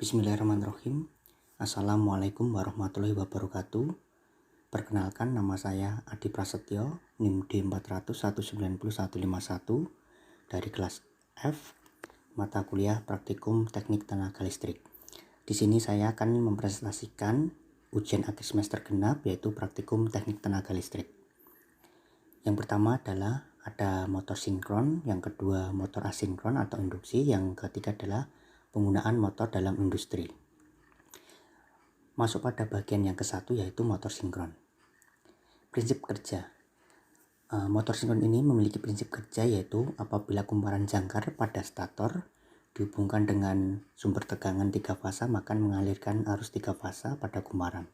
Bismillahirrahmanirrahim. Assalamualaikum warahmatullahi wabarakatuh. Perkenalkan, nama saya Adi Prasetyo, NIM D400190151 dari kelas F, mata kuliah Praktikum Teknik Tenaga Listrik. Di sini saya akan mempresentasikan ujian akhir semester genap, yaitu Praktikum Teknik Tenaga Listrik. Yang pertama adalah ada motor sinkron, yang kedua motor asinkron atau induksi, yang ketiga adalah penggunaan motor dalam industri. Masuk pada bagian yang ke-1, yaitu motor sinkron. Prinsip kerja. Motor sinkron ini memiliki prinsip kerja, yaitu apabila kumparan jangkar pada stator dihubungkan dengan sumber tegangan 3 fasa, maka mengalirkan arus 3 fasa pada kumparan.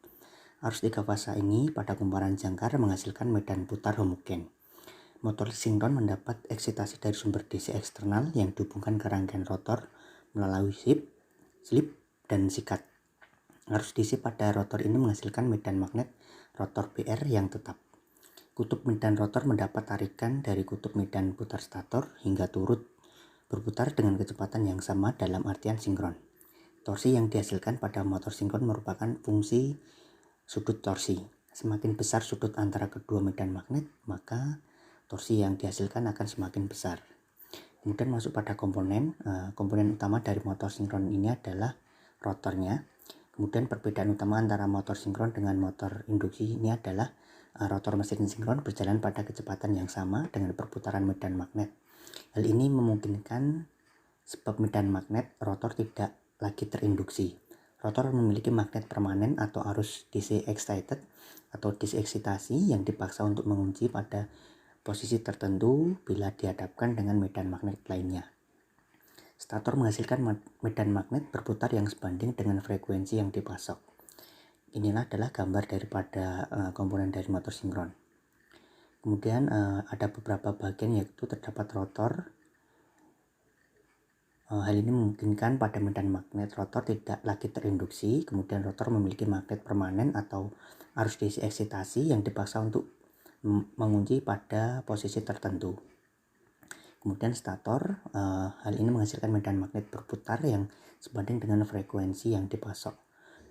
Arus 3 fasa ini pada kumparan jangkar menghasilkan medan putar homogen. Motor sinkron mendapat eksitasi dari sumber DC eksternal yang dihubungkan ke rangkaian rotor melalui slip dan sikat. Arus DC pada rotor ini menghasilkan medan magnet rotor BR yang tetap. Kutub medan rotor mendapat tarikan dari kutub medan putar stator hingga turut berputar dengan kecepatan yang sama dalam artian sinkron. Torsi yang dihasilkan pada motor sinkron merupakan fungsi sudut torsi. Semakin besar sudut antara kedua medan magnet, maka torsi yang dihasilkan akan semakin besar. Kemudian masuk pada komponen. Komponen utama dari motor sinkron ini adalah rotornya. Kemudian perbedaan utama antara motor sinkron dengan motor induksi ini adalah rotor mesin sinkron berjalan pada kecepatan yang sama dengan perputaran medan magnet. Hal ini memungkinkan sebab medan magnet rotor tidak lagi terinduksi. Rotor memiliki magnet permanen atau arus DC excited atau DC eksitasi yang dipaksa untuk mengunci pada posisi tertentu bila dihadapkan dengan medan magnet lainnya. Stator menghasilkan medan magnet berputar yang sebanding dengan frekuensi yang dipasok. Inilah adalah gambar daripada komponen dari motor sinkron. Kemudian ada beberapa bagian, yaitu terdapat rotor. Hal ini memungkinkan pada medan magnet rotor tidak lagi terinduksi. Kemudian rotor memiliki magnet permanen atau arus DC eksitasi yang dipaksa untuk mengunci pada posisi tertentu. Kemudian stator, hal ini menghasilkan medan magnet berputar yang sebanding dengan frekuensi yang dipasok.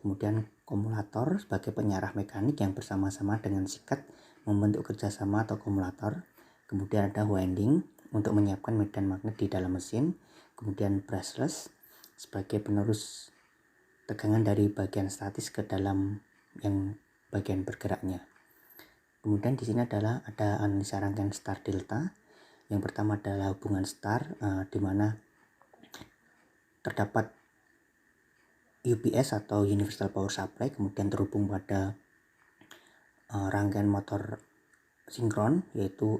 Kemudian kumulator sebagai penyarah mekanik yang bersama-sama dengan sikat membentuk kerjasama atau kumulator. Kemudian ada winding untuk menyiapkan medan magnet di dalam mesin. Kemudian brushless sebagai penerus tegangan dari bagian statis ke dalam yang bagian bergeraknya. Kemudian di sini adalah ada analisa rangkaian star delta. Yang pertama adalah hubungan star, di mana terdapat UPS atau Universal Power Supply, kemudian terhubung pada rangkaian motor sinkron, yaitu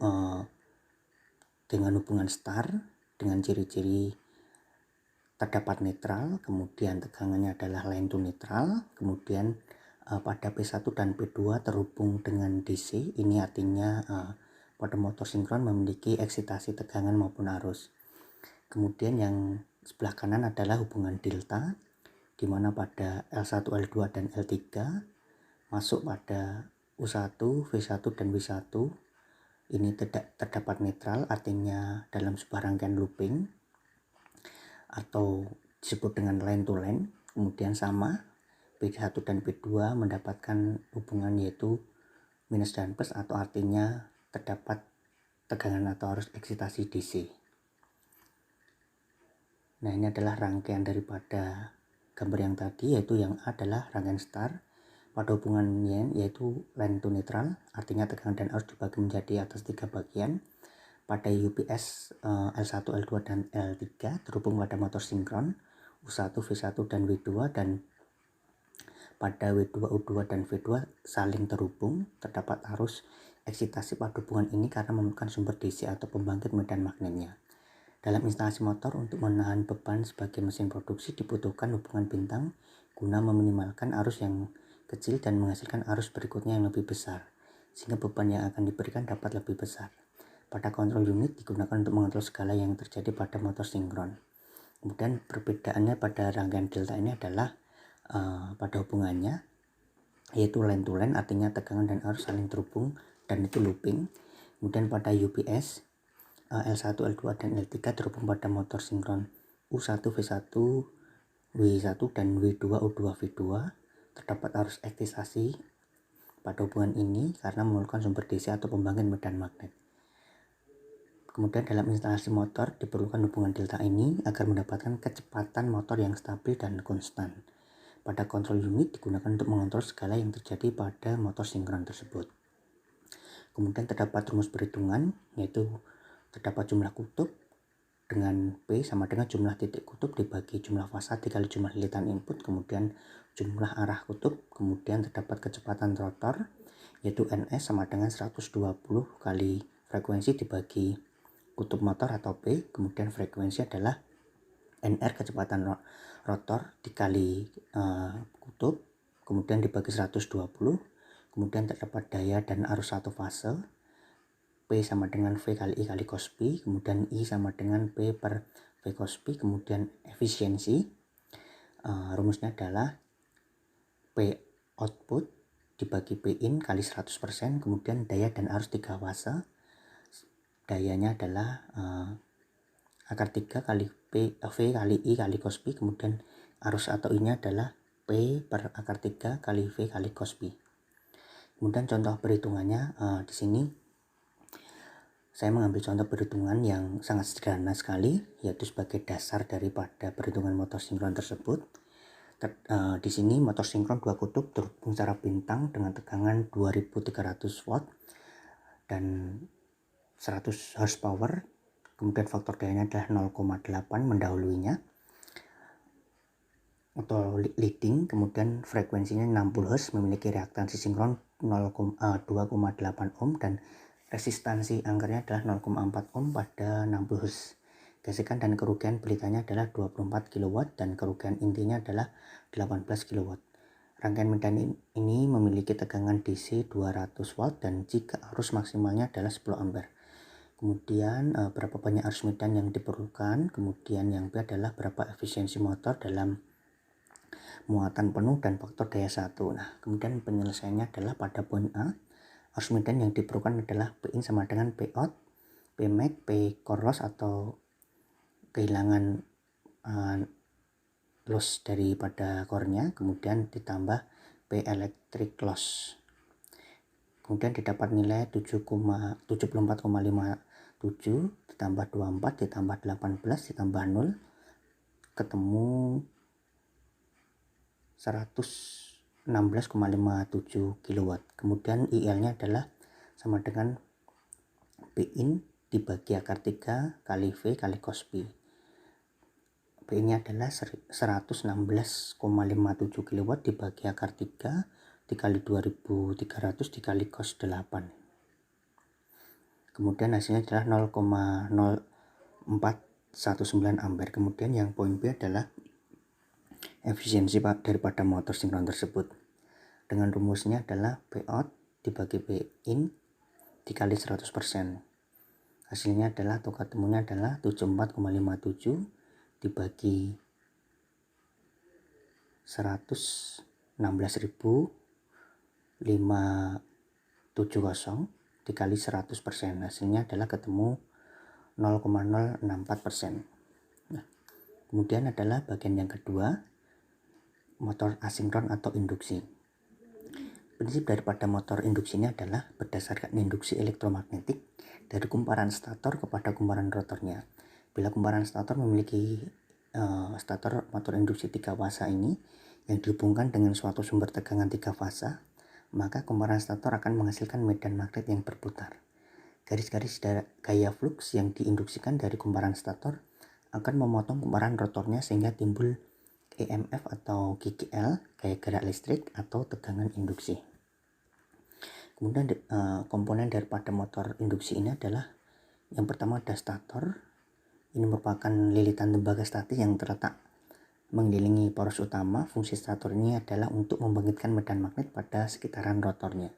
dengan hubungan star dengan ciri-ciri terdapat netral, kemudian tegangannya adalah line to neutral, kemudian pada P1 dan P2 terhubung dengan DC. Ini artinya pada motor sinkron memiliki eksitasi tegangan maupun arus. Kemudian yang sebelah kanan adalah hubungan delta, di mana pada L1, L2 dan L3 masuk pada U1, V1 dan W1 ini terdapat netral, artinya dalam sebuah rangkaian looping atau disebut dengan line to line. Kemudian sama P1 dan P2 mendapatkan hubungan yaitu minus dan plus, atau artinya terdapat tegangan atau arus eksitasi DC. Nah, ini adalah rangkaian daripada gambar yang tadi, yaitu yang A adalah rangkaian star. Pada hubungannya yaitu line to neutral, artinya tegangan dan arus dibagi menjadi atas 3 bagian. Pada UPS L1, L2 dan L3 terhubung pada motor sinkron U1, V1 dan W2, dan pada W2, U2 dan V2 saling terhubung. Terdapat arus eksitasi pada hubungan ini karena memerlukan sumber DC atau pembangkit medan magnetnya. Dalam instalasi motor, untuk menahan beban sebagai mesin produksi dibutuhkan hubungan bintang guna meminimalkan arus yang kecil dan menghasilkan arus berikutnya yang lebih besar, sehingga beban yang akan diberikan dapat lebih besar. Pada kontrol unit digunakan untuk mengontrol segala yang terjadi pada motor sinkron. Kemudian perbedaannya pada rangkaian delta ini adalah pada hubungannya, yaitu line to line, artinya tegangan dan arus saling terhubung dan itu looping. Kemudian pada UPS L1, L2 dan L3 terhubung pada motor sinkron U1, V1 W1 dan W2 O2 V2. Terdapat arus eksitasi pada hubungan ini karena memerlukan sumber DC atau pembangkit medan magnet. Kemudian dalam instalasi motor diperlukan hubungan delta ini agar mendapatkan kecepatan motor yang stabil dan konstan. Pada kontrol unit digunakan untuk mengontrol segala yang terjadi pada motor sinkron tersebut. Kemudian terdapat rumus perhitungan, yaitu terdapat jumlah kutub dengan P sama dengan jumlah titik kutub dibagi jumlah fasa dikali jumlah lilitan input, kemudian jumlah arah kutub, kemudian terdapat kecepatan rotor, yaitu Ns sama dengan 120 kali frekuensi dibagi kutub motor atau P, kemudian frekuensi adalah Nr kecepatan rotor dikali kutub, kemudian dibagi 120, kemudian terdapat daya dan arus satu fase, P sama dengan V kali I kali cos P, kemudian I sama dengan P per V cos P, kemudian efisiensi, rumusnya adalah P output dibagi P in kali 100%, kemudian daya dan arus 3 fase, dayanya adalah akar 3 kali V kali I kali cos P, kemudian arus atau I-nya adalah P per akar 3 kali V kali cos P. Kemudian contoh perhitungannya di sini saya mengambil contoh perhitungan yang sangat sederhana sekali, yaitu sebagai dasar daripada perhitungan motor sinkron tersebut. Di sini motor sinkron 2 kutub terhubung secara bintang dengan tegangan 2300 watt dan 100 horsepower, kemudian faktor dayanya adalah 0,8 mendahuluinya atau leading, kemudian frekuensinya 60 Hz, memiliki reaktansi sinkron 2,8 ohm dan resistansi angkernya adalah 0,4 ohm pada 60 Hz. Gesekan dan kerugian belitannya adalah 24 kW dan kerugian intinya adalah 18 kW. Rangkaian medan ini memiliki tegangan DC 200 watt dan jika arus maksimalnya adalah 10 ampere. Kemudian berapa banyak arus medan yang diperlukan, kemudian yang B adalah berapa efisiensi motor dalam muatan penuh dan faktor daya 1. Nah, kemudian penyelesaiannya adalah pada poin A, arus medan yang diperlukan adalah P in sama dengan P out, P max, P core loss atau kehilangan loss daripada core-nya, kemudian ditambah P electric loss. Kemudian didapat nilai 74,57 ditambah 24 ditambah 18 ditambah 0 ketemu 116,57 kW. Kemudian IL-nya adalah sama dengan P in dibagi akar 3 kali V kali cos P. P ini adalah 116,57 kW dibagi akar 3 dikali 2300 dikali cos 8. Kemudian hasilnya adalah 0,0419 ampere. Kemudian yang poin B adalah efisiensi daripada motor sinkron tersebut. Dengan rumusnya adalah P out dibagi P in dikali 100%. Hasilnya adalah atau ketemunya adalah 74,57 dibagi 116.570 dikali 100%. Hasilnya adalah ketemu 0,064%. Nah, kemudian adalah bagian yang kedua, motor asinkron atau induksi. Prinsip daripada motor induksi ini adalah berdasarkan induksi elektromagnetik dari kumparan stator kepada kumparan rotornya. Bila kumparan stator memiliki stator motor induksi 3 fasa ini yang dihubungkan dengan suatu sumber tegangan 3 fasa, maka kumparan stator akan menghasilkan medan magnet yang berputar. Garis-garis gaya flux yang diinduksikan dari kumparan stator akan memotong kumparan rotornya sehingga timbul EMF atau GGL, gaya gerak listrik atau tegangan induksi. Kemudian komponen daripada motor induksi ini adalah yang pertama ada stator. Ini merupakan lilitan tembaga statis yang terletak mengelilingi poros utama. Fungsi stator ini adalah untuk membangkitkan medan magnet pada sekitaran rotornya.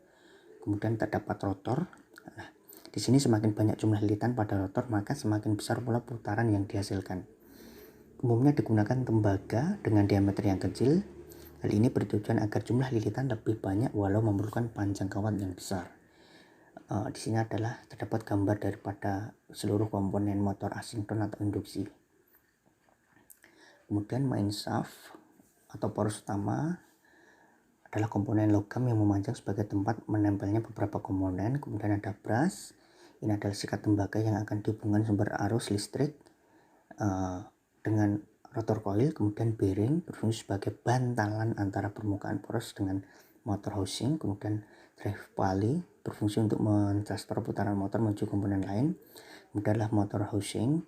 Kemudian terdapat rotor. Nah, di sini semakin banyak jumlah lilitan pada rotor, maka semakin besar pula putaran yang dihasilkan. Umumnya digunakan tembaga dengan diameter yang kecil. Hal ini bertujuan agar jumlah lilitan lebih banyak walau memerlukan panjang kawat yang besar. Di sini adalah terdapat gambar daripada seluruh komponen motor asinkron atau induksi. Kemudian main shaft atau poros utama adalah komponen logam yang memanjang sebagai tempat menempelnya beberapa komponen. Kemudian ada brush, ini adalah sikat tembaga yang akan dihubungkan sumber arus listrik dengan rotor coil. Kemudian bearing berfungsi sebagai bantalan antara permukaan poros dengan motor housing. Kemudian drive pulley berfungsi untuk mentransfer putaran motor menuju komponen lain. Kemudian adalah motor housing.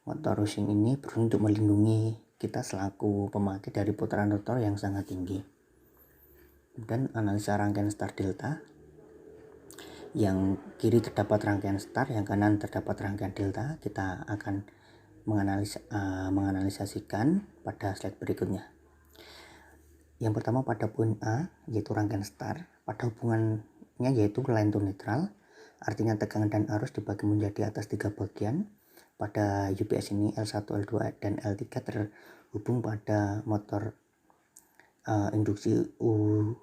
Motor housing ini berfungsi untuk melindungi kita selaku pemakai dari putaran rotor yang sangat tinggi. Kemudian analisa rangkaian star delta. Yang kiri terdapat rangkaian star, yang kanan terdapat rangkaian delta. Kita akan menganalisasikan pada slide berikutnya. Yang pertama pada poin A, yaitu rangkaian star. Pada hubungannya yaitu line to neutral, artinya tegangan dan arus dibagi menjadi atas 3 bagian. Pada UPS ini L1, L2, dan L3 terhubung pada motor induksi U1,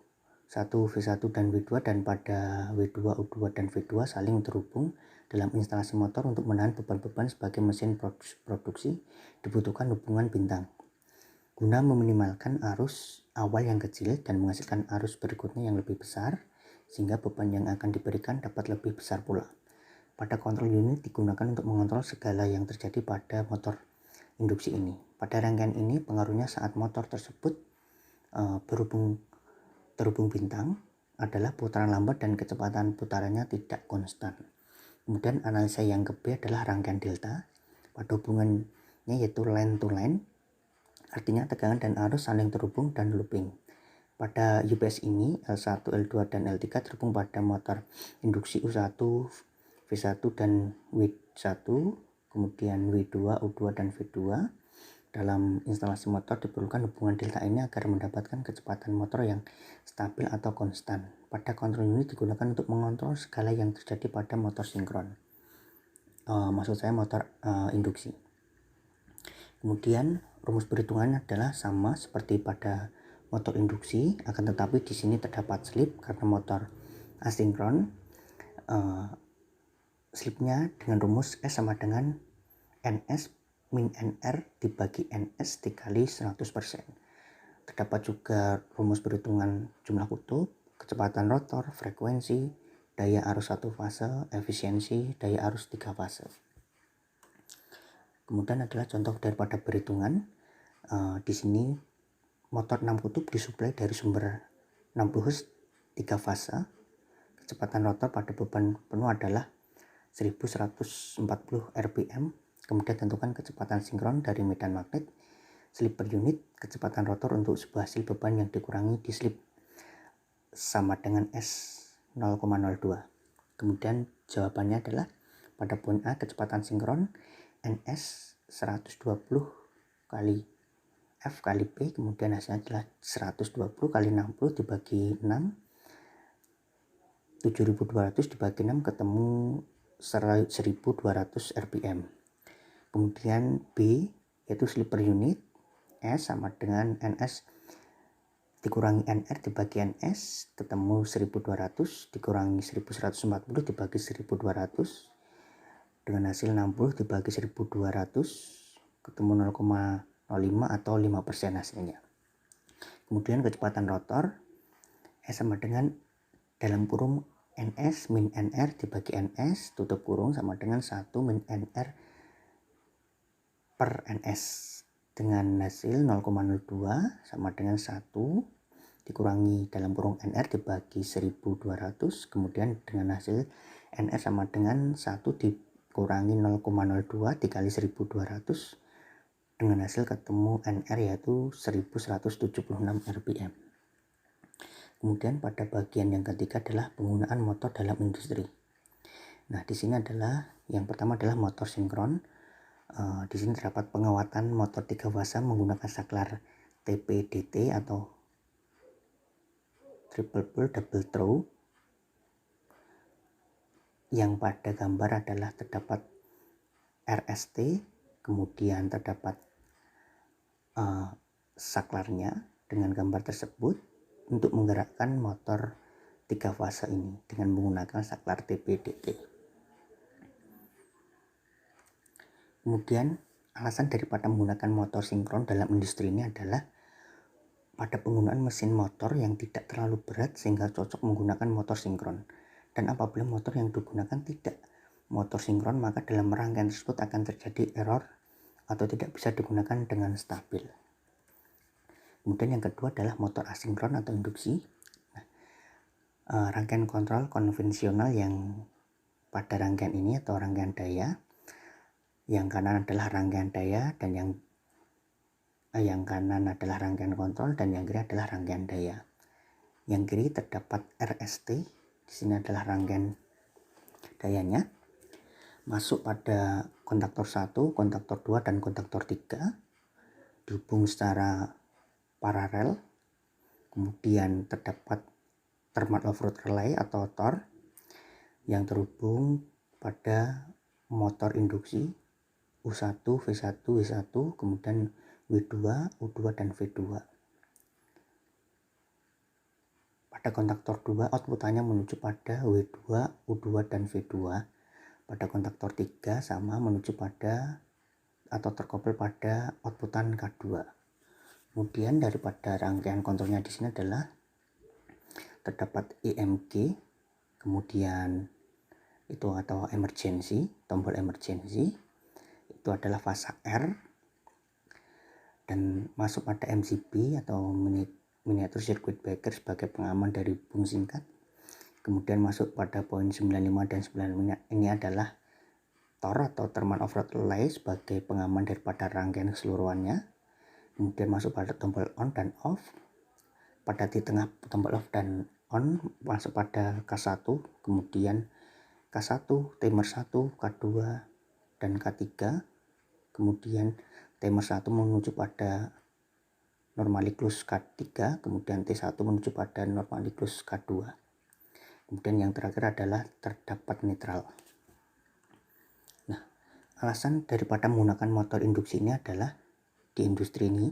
V1, dan V2, dan pada W2, U2, dan V2 saling terhubung dalam instalasi motor. Untuk menahan beban-beban sebagai mesin produksi dibutuhkan hubungan bintang guna meminimalkan arus awal yang kecil dan menghasilkan arus berikutnya yang lebih besar, sehingga beban yang akan diberikan dapat lebih besar pula. Pada kontrol unit digunakan untuk mengontrol segala yang terjadi pada motor induksi ini. Pada rangkaian ini pengaruhnya saat motor tersebut terhubung bintang adalah putaran lambat dan kecepatan putarannya tidak konstan. Kemudian analisa yang ke B adalah rangkaian delta. Pada hubungannya yaitu line to line, artinya tegangan dan arus saling terhubung dan looping. Pada UPS ini L1, L2, dan L3 terhubung pada motor induksi U1, V1, dan W1, kemudian W2, U2, dan V2. Dalam instalasi motor diperlukan hubungan delta ini agar mendapatkan kecepatan motor yang stabil atau konstan. Pada kontrol unit digunakan untuk mengontrol segala yang terjadi pada motor sinkron. Maksud saya motor induksi. Kemudian rumus perhitungan adalah sama seperti pada motor induksi, akan tetapi di sini terdapat slip karena motor asinkron. Slipnya dengan rumus S sama dengan NS min NR dibagi NS dikali 100%. Terdapat juga rumus perhitungan jumlah kutub, kecepatan rotor, frekuensi, daya arus 1 fase, efisiensi, daya arus 3 fase. Kemudian adalah contoh daripada perhitungan. Di sini motor 6 kutub disuplai dari sumber 60 Hz 3 fase. Kecepatan rotor pada beban penuh adalah 1140 rpm. Kemudian tentukan kecepatan sinkron dari medan magnet, slip per unit, kecepatan rotor untuk sebuah hasil beban yang dikurangi di slip sama dengan S 0,02. Kemudian jawabannya adalah pada poin A kecepatan sinkron NS 120 kali F kali P, kemudian hasilnya adalah 120 kali 60 dibagi 6, 7200 dibagi 6 ketemu 1200 rpm. Kemudian B yaitu slip per unit, S sama dengan NS dikurangi NR dibagi NS ketemu 1200 dikurangi 1140 dibagi 1200 dengan hasil 60 dibagi 1200 ketemu 0,05 atau 5% hasilnya. Kemudian kecepatan rotor S sama dengan dalam kurung NS min NR dibagi NS tutup kurung sama dengan 1 min NR per NS dengan hasil 0,02 sama dengan 1 dikurangi dalam kurung NR dibagi 1200, kemudian dengan hasil NR sama dengan 1 dikurangi 0,02 dikali 1200 dengan hasil ketemu NR yaitu 1176 rpm. Kemudian pada bagian yang ketiga adalah penggunaan motor dalam industri. Nah, di sini adalah yang pertama adalah motor sinkron. Di sini terdapat penguatan motor 3 fase menggunakan saklar TPDT atau triple pull double throw, yang pada gambar adalah terdapat RST, kemudian terdapat saklarnya dengan gambar tersebut untuk menggerakkan motor 3 fase ini dengan menggunakan saklar TPDT. Kemudian alasan daripada menggunakan motor sinkron dalam industri ini adalah pada penggunaan mesin motor yang tidak terlalu berat sehingga cocok menggunakan motor sinkron. Dan apabila motor yang digunakan tidak motor sinkron, maka dalam rangkaian tersebut akan terjadi error atau tidak bisa digunakan dengan stabil. Kemudian yang kedua adalah motor asinkron atau induksi. Rangkaian kontrol konvensional yang pada rangkaian ini atau rangkaian daya, yang kanan adalah rangkaian daya dan yang kanan adalah rangkaian kontrol dan yang kiri adalah rangkaian daya. Yang kiri terdapat RST, di sini adalah rangkaian dayanya. Masuk pada kontaktor 1, kontaktor 2 dan kontaktor 3, dihubung secara paralel. Kemudian terdapat thermal overload relay atau TOR yang terhubung pada motor induksi U1, V1, W1, kemudian W2, U2 dan V2. Pada kontaktor 2 outputannya menuju pada W2, U2 dan V2. Pada kontaktor 3 sama menuju pada atau terkoppel pada outputan K2. Kemudian daripada rangkaian kontrolnya di sini adalah terdapat EMG, kemudian itu atau emergency, tombol emergency, itu adalah fasa R, dan masuk pada MCB atau miniatur circuit breaker sebagai pengaman dari hubung singkat. Kemudian masuk pada poin 95 dan 95 ini adalah TOR atau thermal overload relay sebagai pengaman daripada rangkaian keseluruhannya. Kemudian masuk pada tombol on dan off. Pada di tengah tombol off dan on masuk pada K1, kemudian K1, timer 1, K2 dan K3. Kemudian timer 1 menuju pada normaliklus K3, kemudian T1 menuju pada normaliklus K2. Kemudian yang terakhir adalah terdapat netral. Nah, alasan daripada menggunakan motor induksi ini adalah di industri ini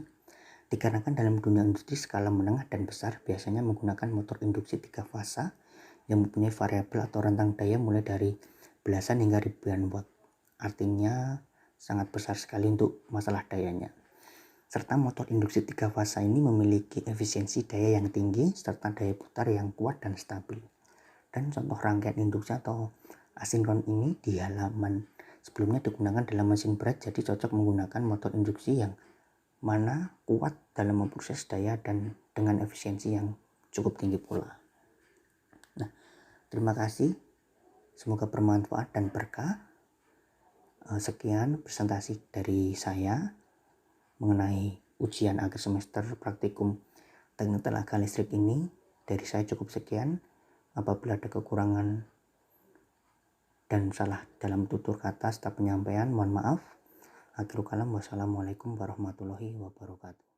dikarenakan dalam dunia industri skala menengah dan besar biasanya menggunakan motor induksi 3 fasa yang mempunyai variabel atau rentang daya mulai dari belasan hingga ribuan watt. Artinya sangat besar sekali untuk masalah dayanya. Serta motor induksi 3 fasa ini memiliki efisiensi daya yang tinggi serta daya putar yang kuat dan stabil. Dan contoh rangkaian induksi atau asinkron ini di halaman sebelumnya digunakan dalam mesin berat, jadi cocok menggunakan motor induksi yang mana kuat dalam memproses daya dan dengan efisiensi yang cukup tinggi pula. Nah, terima kasih. Semoga bermanfaat dan berkah. Sekian presentasi dari saya mengenai ujian akhir semester praktikum teknik tenaga listrik ini. Dari saya cukup sekian. Apabila ada kekurangan dan salah dalam tutur kata serta penyampaian, mohon maaf. Akhirul kalam, wassalamualaikum warahmatullahi wabarakatuh.